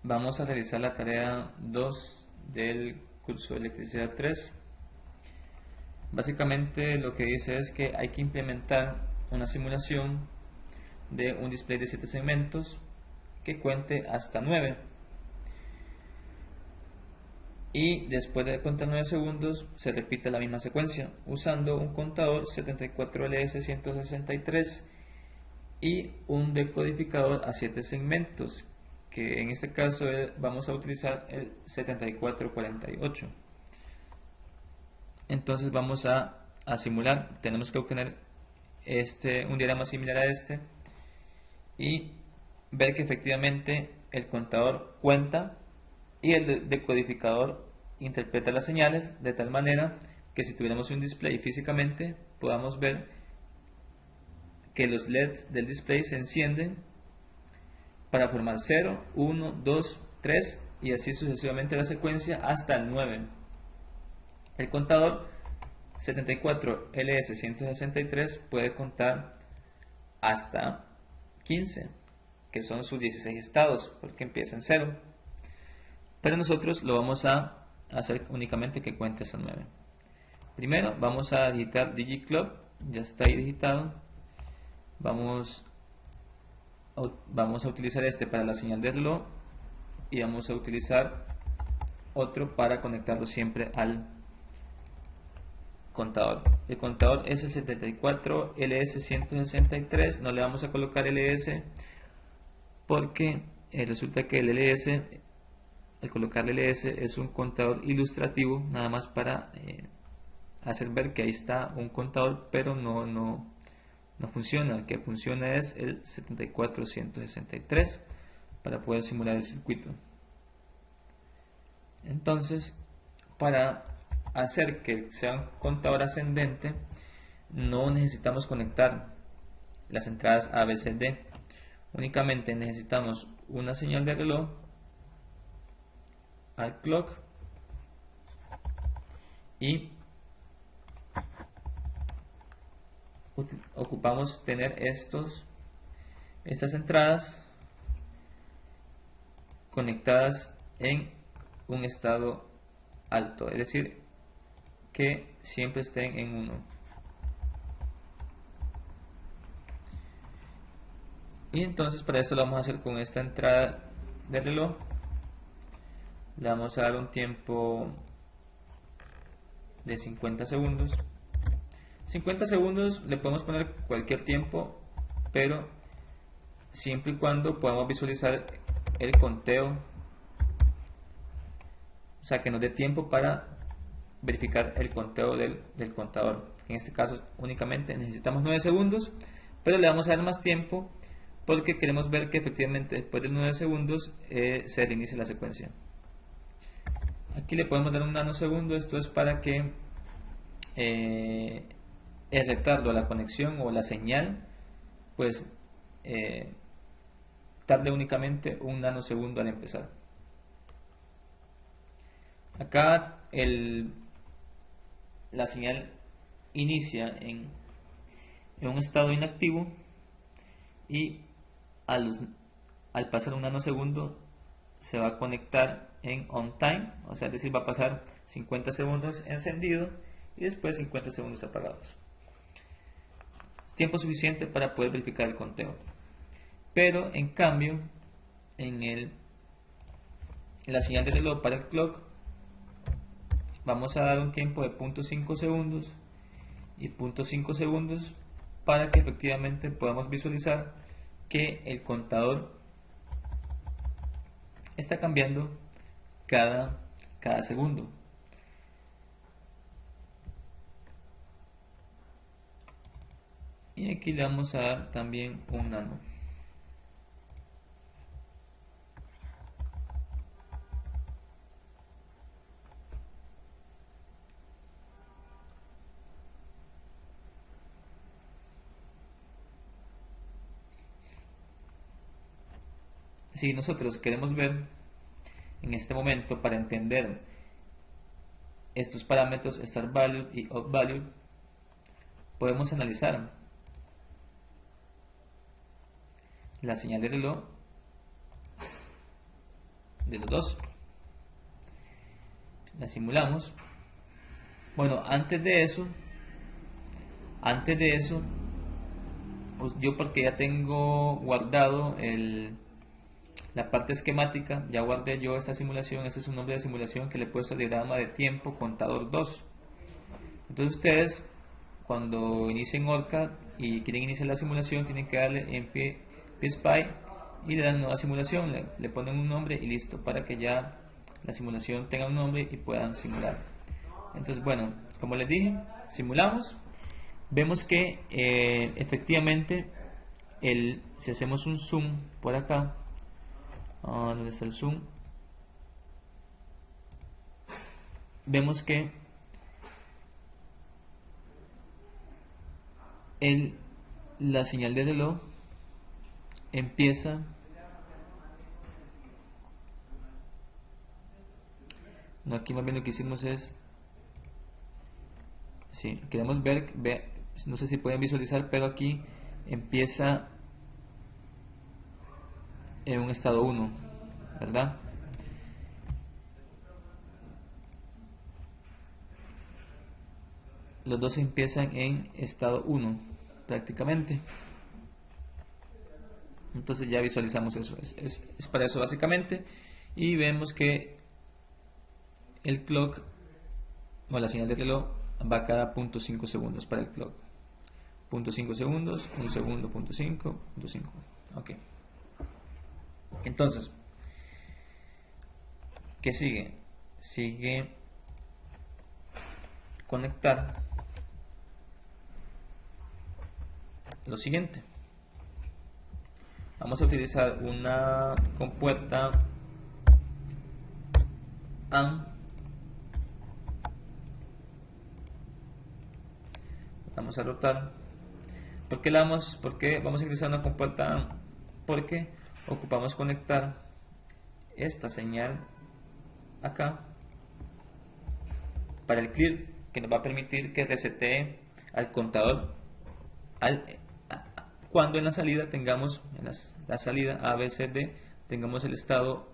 Vamos a realizar la tarea 2 del curso de electricidad 3. Básicamente lo que dice es que hay que implementar una simulación de un display de 7 segmentos que cuente hasta 9. Y después de contar 9 segundos se repite la misma secuencia usando un contador 74LS163 y un decodificador a 7 segmentos, que en este caso vamos a utilizar el 7448. Entonces vamos a simular. Tenemos que obtener un diagrama similar a este y ver que efectivamente el contador cuenta y el decodificador interpreta las señales de tal manera que si tuviéramos un display físicamente podamos ver que los LEDs del display se encienden para formar 0, 1, 2, 3 y así sucesivamente la secuencia hasta el 9. El contador 74LS163 puede contar hasta 15, que son sus 16 estados, porque empieza en 0. Pero nosotros lo vamos a hacer únicamente que cuente hasta 9. Primero vamos a digitar DigiClock, ya está ahí digitado. Vamos a utilizar este para la señal de reloj y vamos a utilizar otro para conectarlo siempre al contador. El contador es el 74LS163, no le vamos a colocar LS porque resulta que el LS, al colocarle LS, es un contador ilustrativo, nada más para hacer ver que ahí está un contador, pero no funciona. El que funciona es el 7463 para poder simular el circuito. Entonces, para hacer que sea un contador ascendente, no necesitamos conectar las entradas ABCD. Únicamente necesitamos una señal de reloj al clock y ocupamos tener estas entradas conectadas en un estado alto, es decir, que siempre estén en 1. Y entonces para esto lo vamos a hacer con esta entrada de reloj. Le vamos a dar un tiempo de 50 segundos. 50 segundos le podemos poner cualquier tiempo, pero siempre y cuando podamos visualizar el conteo, o sea que nos dé tiempo para verificar el conteo del contador. En este caso únicamente necesitamos 9 segundos, pero le vamos a dar más tiempo porque queremos ver que efectivamente después de 9 segundos se reinicie la secuencia. Aquí le podemos dar un nanosegundo. Esto es para que el retardo a la conexión o la señal pues tarde únicamente un nanosegundo al empezar. Acá la señal inicia en un estado inactivo y al pasar un nanosegundo se va a conectar en on time, o sea, es decir, va a pasar 50 segundos encendido y después 50 segundos apagados. Tiempo suficiente para poder verificar el conteo. Pero en cambio, en la señal de reloj para el clock, vamos a dar un tiempo de 0.5 segundos y 0.5 segundos para que efectivamente podamos visualizar que el contador está cambiando cada segundo. Y aquí le vamos a dar también un nano. Si nosotros queremos ver en este momento, para entender estos parámetros start value y out value, podemos analizar la señal de reloj de los dos. La simulamos. Bueno, antes de eso, pues yo, porque ya tengo guardado la parte esquemática, ya guardé yo esta simulación. Este es un nombre de simulación que le he puesto diagrama de tiempo contador 2. Entonces ustedes, cuando inicien Orca y quieren iniciar la simulación, tienen que darle en PSPy y le dan nueva simulación, le ponen un nombre y listo, para que ya la simulación tenga un nombre y puedan simular. Entonces, bueno, como les dije, simulamos. Vemos que efectivamente si hacemos un zoom por acá, ¿dónde está el zoom? Vemos que la señal de reloj empieza, no, aquí más bien lo que hicimos es, si queremos ver, no sé si pueden visualizar, pero aquí empieza en un estado 1, ¿verdad? Los dos empiezan en estado 1 prácticamente. Entonces ya visualizamos eso, es para eso básicamente. Y vemos que el clock, o la señal de reloj, va cada 0.5 segundos para el clock. 0.5 segundos, 1 segundo, 0.5, 0.5. Ok. Entonces, ¿qué sigue? Sigue conectar lo siguiente. Vamos a utilizar una compuerta AND. Vamos a rotar. ¿Por qué vamos a utilizar una compuerta AND? Porque ocupamos conectar esta señal acá para el clear, que nos va a permitir que resetee al contador cuando en la salida tengamos, la salida ABCD, tengamos el estado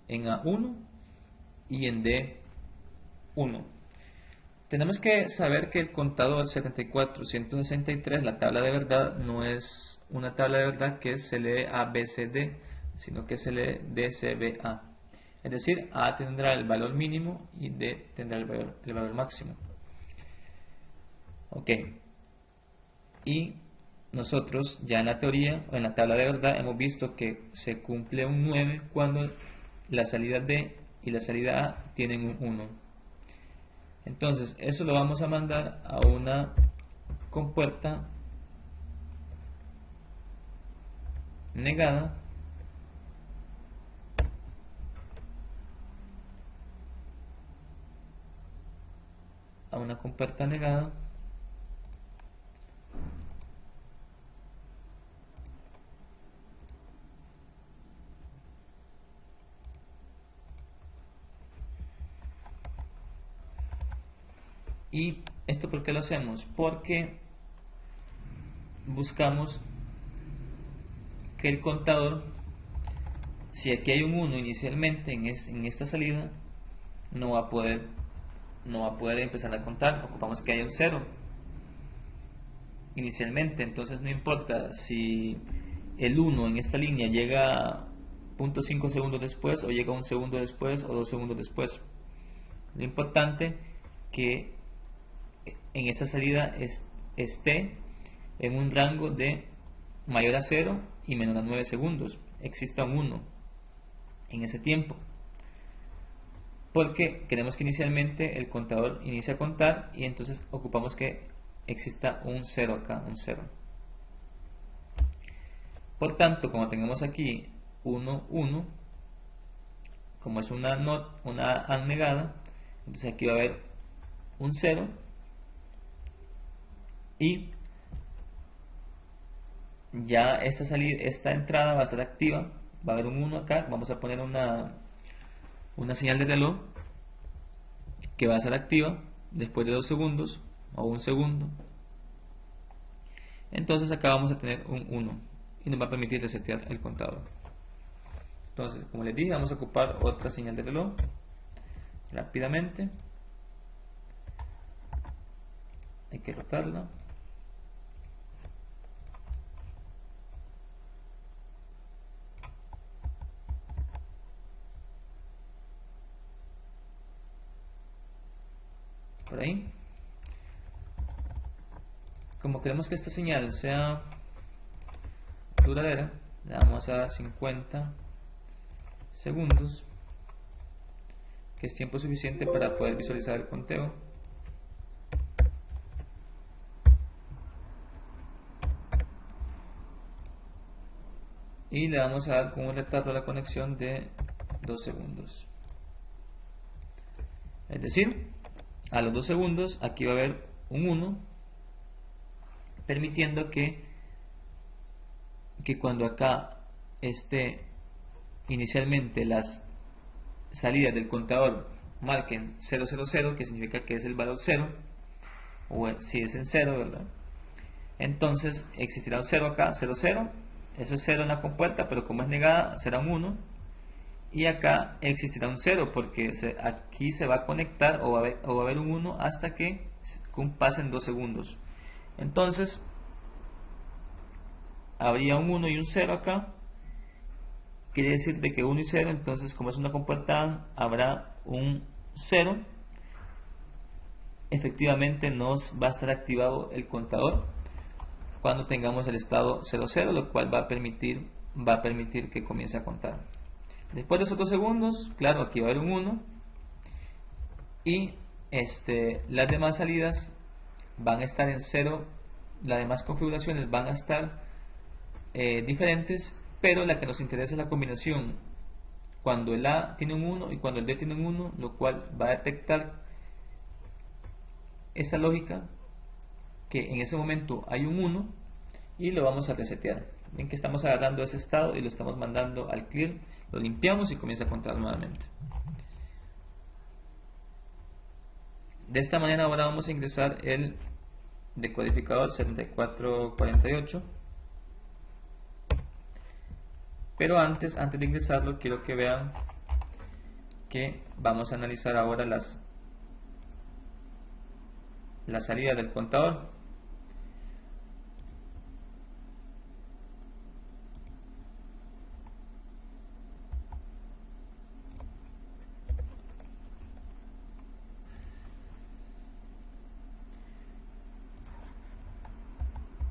en A1 y en D1. Tenemos que saber que el contador 74163, la tabla de verdad, no es una tabla de verdad que se lee ABCD, sino que se lee DCBA. Es decir, A tendrá el valor mínimo y D tendrá el valor máximo. Ok. Y nosotros ya en la teoría o en la tabla de verdad hemos visto que se cumple un 9 cuando la salida D y la salida A tienen un 1. Entonces eso lo vamos a mandar a una compuerta negada ¿Y esto por qué lo hacemos? Porque buscamos que el contador, si aquí hay un 1 inicialmente en esta salida, no va a poder empezar a contar. Ocupamos que haya un 0 inicialmente. Entonces no importa si el 1 en esta línea llega 0.5 segundos después, o llega 1 segundo después, o 2 segundos después. Lo importante que en esta salida esté en un rango de mayor a 0 y menor a 9 segundos. Exista un 1 en ese tiempo, porque queremos que inicialmente el contador inicie a contar, y entonces ocupamos que exista un 0 acá, un 0. Por tanto, como tenemos aquí 1, 1, como es una AND negada, entonces aquí va a haber un 0 y ya esta entrada va a ser activa. Va a haber un 1 acá. Vamos a poner una señal de reloj que va a ser activa después de 2 segundos o 1 segundo. Entonces acá vamos a tener un 1 y nos va a permitir resetear el contador. Entonces, como les dije, vamos a ocupar otra señal de reloj rápidamente. Hay que rotarla. Por ahí. Como queremos que esta señal sea duradera, le vamos a dar 50 segundos, que es tiempo suficiente para poder visualizar el conteo. Y le vamos a dar con un retardo a la conexión de 2 segundos. Es decir, a los 2 segundos aquí va a haber un 1, permitiendo que cuando acá esté inicialmente las salidas del contador marquen 000, que significa que es el valor 0, o si es en 0, ¿verdad? Entonces existirá un 0 acá, 00, eso es 0 en la compuerta, pero como es negada será un 1, y acá existirá un 0 porque aquí se va a conectar o va a haber un 1 hasta que pasen 2 segundos. Entonces habría un 1 y un 0 acá, quiere decir de que 1 y 0, entonces como es una compuerta habrá un 0. Efectivamente nos va a estar activado el contador cuando tengamos el estado 00, lo cual va a permitir que comience a contar. Después de esos 2 segundos, claro, aquí va a haber un 1 y las demás salidas van a estar en 0, las demás configuraciones van a estar diferentes, pero la que nos interesa es la combinación cuando el A tiene un 1 y cuando el D tiene un 1, lo cual va a detectar esta lógica que en ese momento hay un 1 y lo vamos a resetear. Ven que estamos agarrando ese estado y lo estamos mandando al clear, lo limpiamos y comienza a contar nuevamente. De esta manera ahora vamos a ingresar el decodificador 7448, pero antes de ingresarlo quiero que vean que vamos a analizar ahora la salida del contador.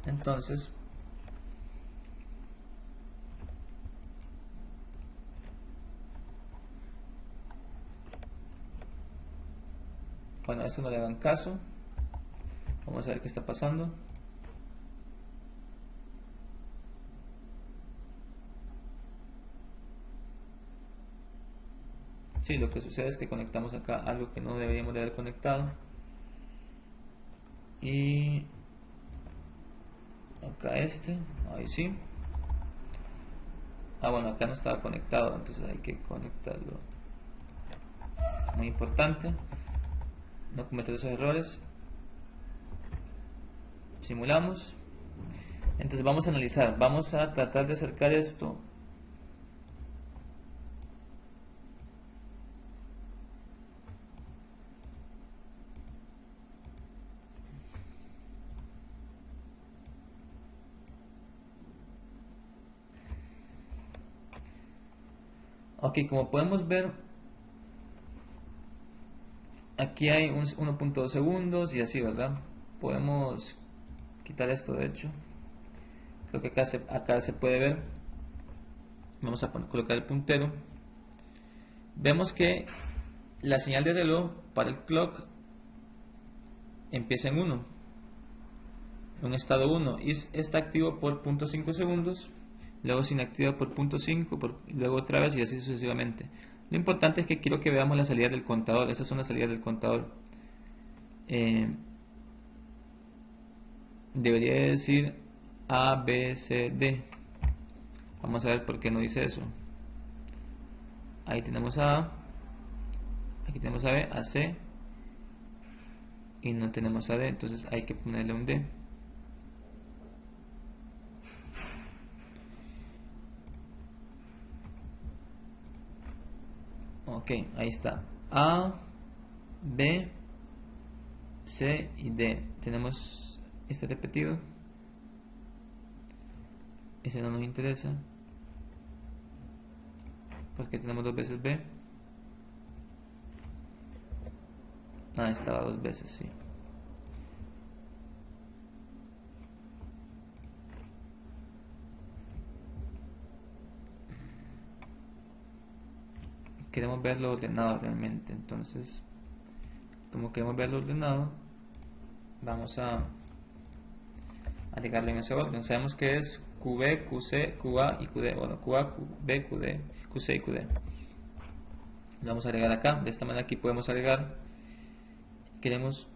Entonces bueno, a eso no le hagan caso. Vamos a ver qué está pasando. Sí, lo que sucede es que conectamos acá algo que no deberíamos de haber conectado. Y acá ahí sí. Bueno, acá no estaba conectado, entonces hay que conectarlo. Muy importante no cometer esos errores. Simulamos. Entonces vamos a analizar, vamos a tratar de acercar esto ok. Como podemos ver, aquí hay 1.2 segundos y así, ¿verdad? Podemos quitar esto, de hecho. Creo que acá se puede ver. Vamos a colocar el puntero. Vemos que la señal de reloj para el clock empieza en 1, en un estado 1, y está activo por 0.5 segundos, luego se inactiva por 0.5, luego otra vez y así sucesivamente. Lo importante es que quiero que veamos la salida del contador. Esas son las salidas del contador. Debería decir A, B, C, D. Vamos a ver por qué no dice eso. Ahí tenemos A, aquí tenemos a B, a C, y no tenemos a D, entonces hay que ponerle un D. Ok, ahí está. A, B, C y D. Tenemos este repetido. Ese no nos interesa, porque tenemos dos veces B. Ah, estaba dos veces, sí. Queremos verlo ordenado realmente, entonces, como queremos verlo ordenado, vamos a agregarle en ese orden. Sabemos que es QB, QC, QA y QD. Bueno, QA, QB, QD, QC y QD. Lo vamos a agregar acá. De esta manera aquí podemos agregar. Queremos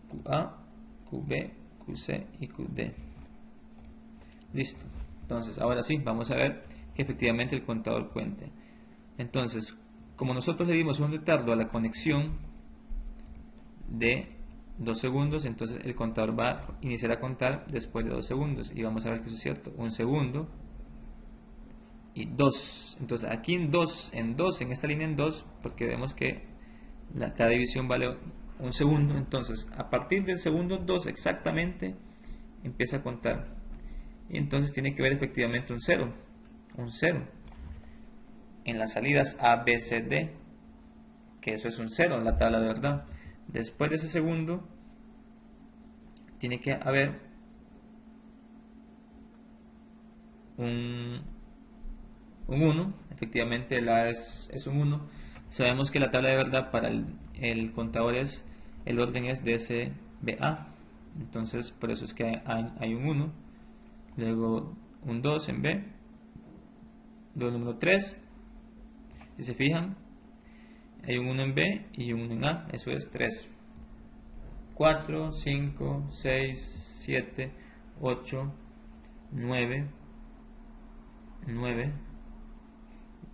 QA, QB, QC y QD. Listo. Entonces, ahora sí, vamos a ver que efectivamente el contador cuente. Entonces, como nosotros le dimos un retardo a la conexión de 2 segundos, entonces el contador va a iniciar a contar después de 2 segundos y vamos a ver que eso es cierto. 1 segundo y 2. Entonces aquí en 2, en esta línea en 2, porque vemos que cada división vale 1 segundo, entonces a partir del segundo 2 exactamente empieza a contar y entonces tiene que ver efectivamente un 0 en las salidas A, B, C, D, que eso es un 0 en la tabla de verdad. Después de ese segundo tiene que haber un 1, efectivamente el A es un 1. Sabemos que la tabla de verdad para el contador es, el orden es DCBA, entonces por eso es que hay un 1, luego un 2 en B, luego el número 3, si se fijan, hay un 1 en B y un 1 en A, eso es 3. 4, 5, 6, 7, 8, 9,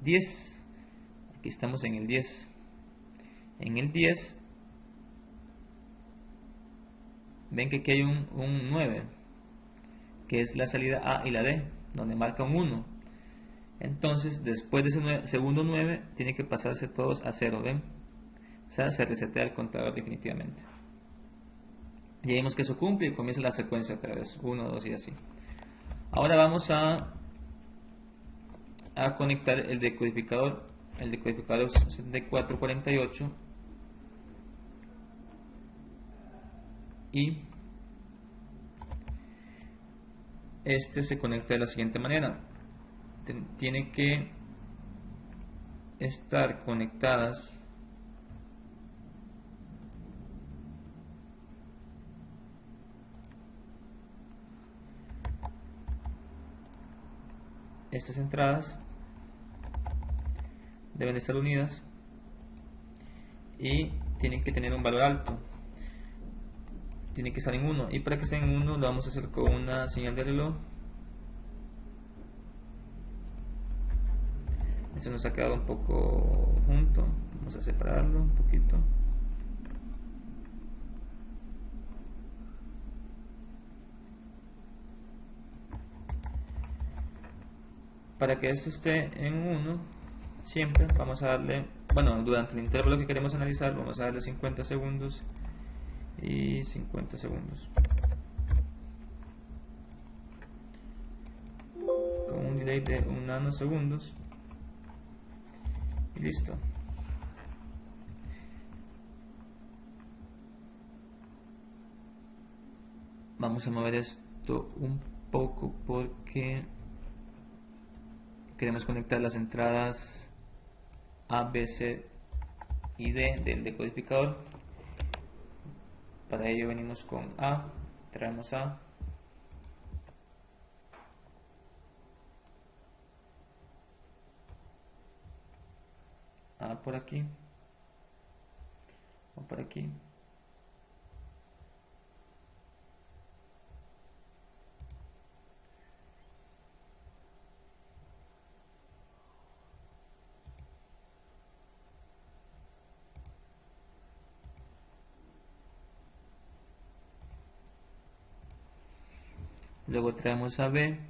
10. Aquí estamos en el 10. En el 10, ven que aquí hay un 9, que es la salida A y la D, donde marca un 1. Entonces, después de ese segundo 9, tiene que pasarse todos a 0, ¿ven? O sea, se resetea el contador definitivamente. Ya vimos que eso cumple y comienza la secuencia otra vez, 1, 2 y así. Ahora vamos a conectar el decodificador 7448 y este se conecta de la siguiente manera. Tiene que estar conectadas estas entradas, deben estar unidas y tienen que tener un valor alto, tiene que estar en 1, y para que esté en 1 lo vamos a hacer con una señal de reloj. Eso nos ha quedado un poco junto, vamos a separarlo un poquito. Para que esto esté en 1, siempre vamos a darle, bueno, durante el intervalo que queremos analizar, vamos a darle 50 segundos y 50 segundos. Con un delay de 1 nanosegundos. Y listo. Vamos a mover esto un poco porque queremos conectar las entradas A, B, C y D del decodificador. Para ello venimos con A, traemos A, por aquí o por aquí. Luego traemos a B,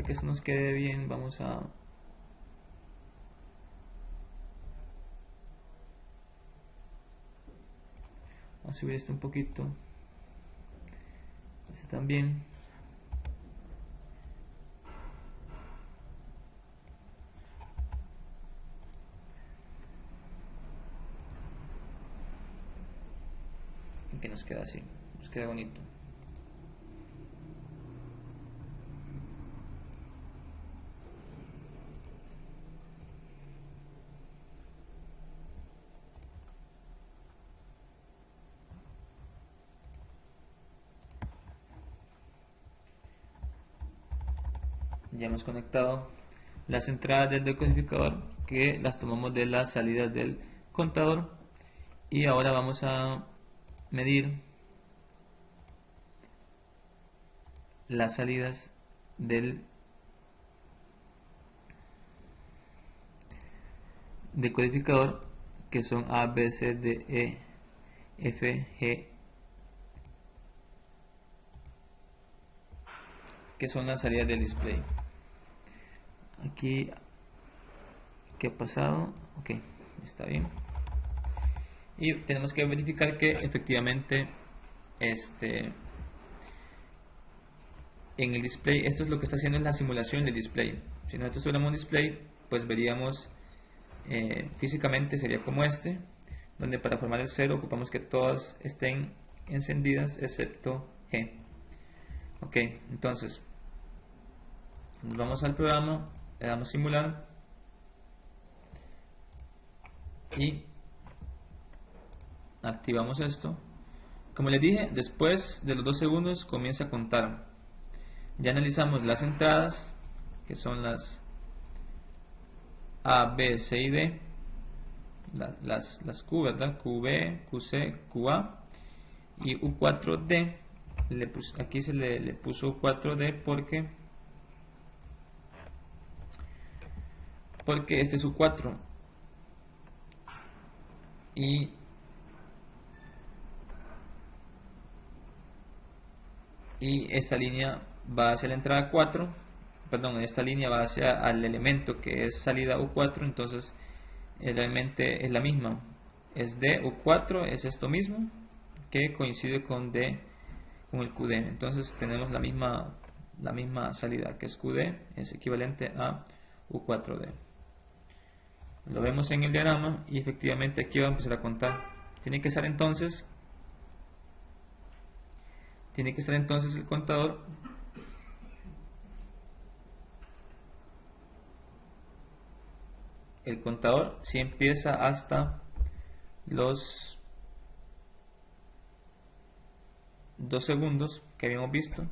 que esto nos quede bien, vamos a subir esto un poquito, este también. Y que nos queda así, nos queda bonito. Ya hemos conectado las entradas del decodificador, que las tomamos de las salidas del contador, y ahora vamos a medir las salidas del decodificador, que son A, B, C, D, E, F, G, que son las salidas del display. Aquí, ¿qué ha pasado? Ok, está bien. Y tenemos que verificar que efectivamente en el display, esto es lo que está haciendo, es la simulación del display. Si nosotros tuviéramos un display, pues veríamos físicamente sería como este, donde para formar el 0 ocupamos que todas estén encendidas excepto G. Ok, entonces nos vamos al programa, le damos simular y activamos esto. Como les dije, después de los 2 segundos comienza a contar. Ya analizamos las entradas, que son las A, B, C y D, las Q, ¿verdad? QB, QC, QA y U4D. Aquí se le puso U4D porque este es U4 y esta línea va hacia la entrada 4, perdón, esta línea va hacia el elemento que es salida U4, entonces realmente es la misma, es D U4, es esto mismo que coincide con D, con el QD, entonces tenemos la misma salida, que es QD, es equivalente a U4D. Lo vemos en el diagrama y efectivamente aquí va a empezar a contar. Tiene que estar entonces el contador si empieza hasta los 2 segundos que habíamos visto.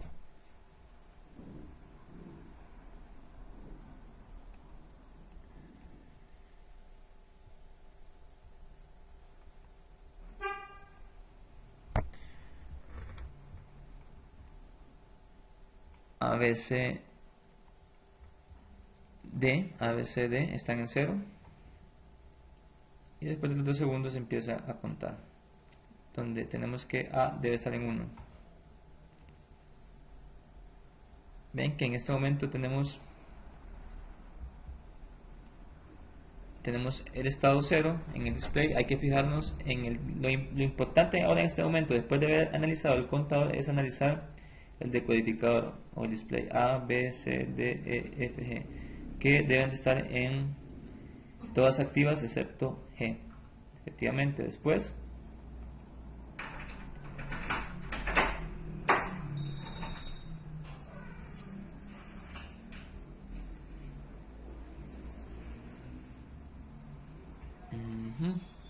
ABCD están en 0 y después de los 2 segundos empieza a contar, donde tenemos que A debe estar en 1. ven que en este momento tenemos el estado 0 en el display. Hay que fijarnos en lo importante ahora en este momento, después de haber analizado el contador, es analizar el decodificador o el display A, B, C, D, E, F, G, que deben de estar en todas activas excepto G. Efectivamente, después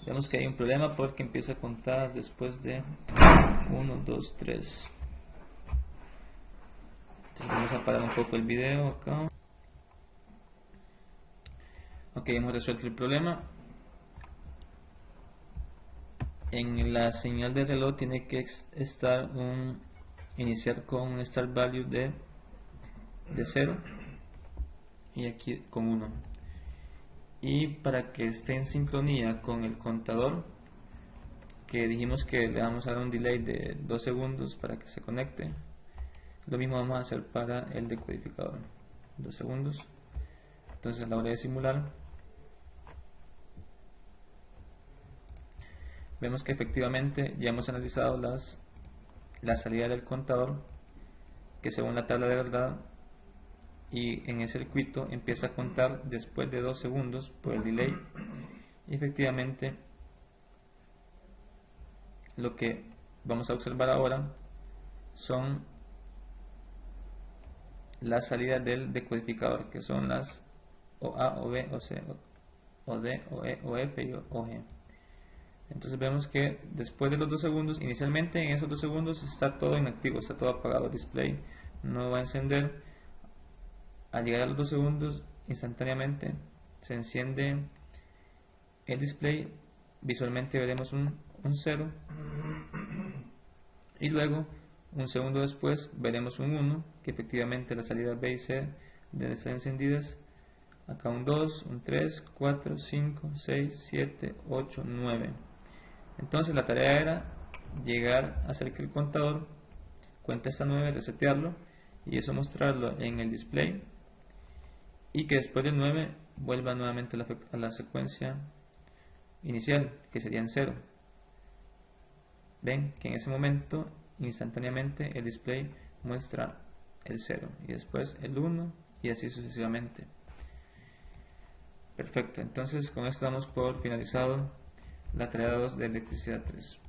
vemos que hay un problema porque empieza a contar después de 1, 2, 3. Entonces vamos a parar un poco el video acá. Ok, hemos resuelto el problema. En la señal de reloj tiene que estar iniciar con un start value de 0 y aquí con 1. Y para que esté en sincronía con el contador, que dijimos que le vamos a dar un delay de 2 segundos para que se conecte, lo mismo vamos a hacer para el decodificador. 2 segundos. Entonces a la hora de simular vemos que efectivamente ya hemos analizado la salida del contador, que según la tabla de verdad y en el circuito empieza a contar después de 2 segundos por el delay. Y efectivamente lo que vamos a observar ahora son las salidas del decodificador, que son las o A, o B, o C, o D, o E, o F y o G. Entonces vemos que después de los 2 segundos, inicialmente en esos 2 segundos está todo inactivo, está todo apagado, el display no va a encender. Al llegar a los 2 segundos, instantáneamente se enciende el display, visualmente veremos un 0, y luego un segundo después veremos un 1, que efectivamente las salidas B y C deben estar encendidas. Acá un 2, un 3, 4, 5, 6, 7, 8, 9. Entonces la tarea era llegar a hacer que el contador cuente hasta 9, resetearlo y eso mostrarlo en el display, y que después del 9 vuelva nuevamente a la secuencia inicial, que sería en 0. Ven que en ese momento instantáneamente el display muestra el 0 y después el 1 y así sucesivamente. Perfecto, entonces con esto damos por finalizado la tarea 2 de electricidad 3.